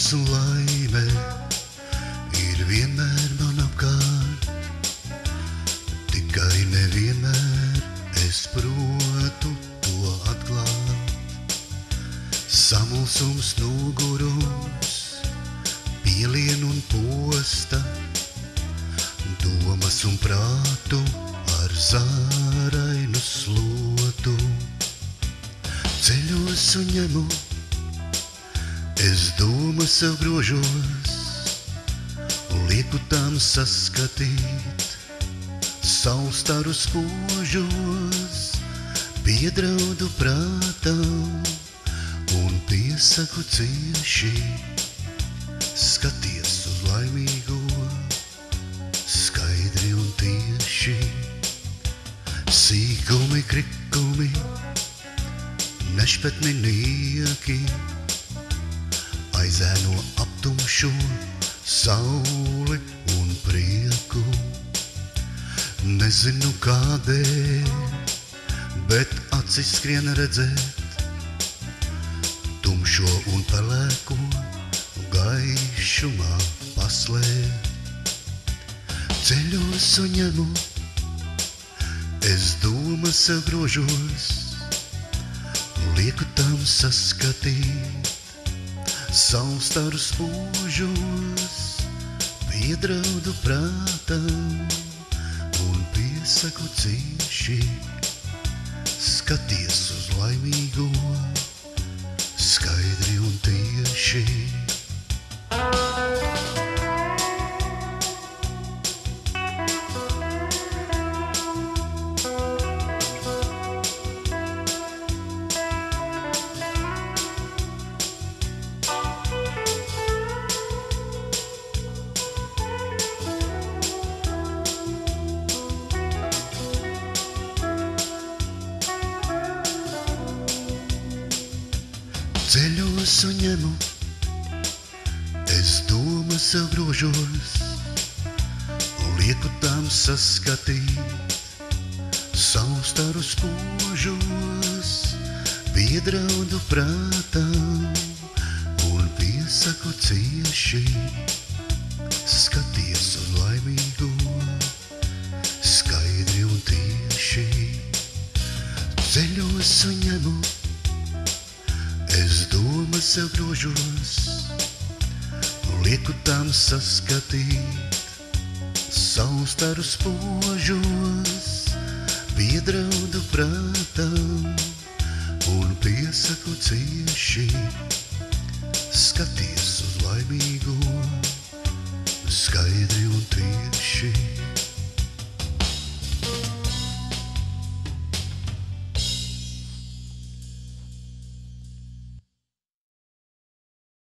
Prieks un laime ir vienmēr man apkārt, tikai nevienmēr es protu to atklāt. Samulsums, nogurums, pielien un posta, domas un prātu ar zārainu slotu. Ceļos un ņemu, es domas sev grožos, un lieku tām saskatīt saulstaru spožos, piedraudu prātam un piesaku cieši. Skaties uz laimīgo, skaidri un tieši. Sīkumi, krikumi, nešpetni nieki, aizēno aptumšo sauli un prieku. Nezinu kādēļ, bet acis skrien redzēt tumšo un pelēko gaišumā paslēpt. Ceļos un ņemu, es domas sev grožos, lieku tam saskatīt saulstaru spožos, piedraudu prātam un piesaku cieši. Skaties uz laimīgo, skaidri un tieši. Ceļos un ņemu, es domas sev grožos, lieku tām saskatīt saulstaru spožos, piedraudu prātam un piesaku cieši. Skaties uz laimīgo, skaidri un tieši. Ceļos un ņemu, es domas sev grožos, lieku tām saskatīt saulstaru spožos, piedraudu prātam un piesaku cieši. Skaties uz laimīgo, skaidri un tieši.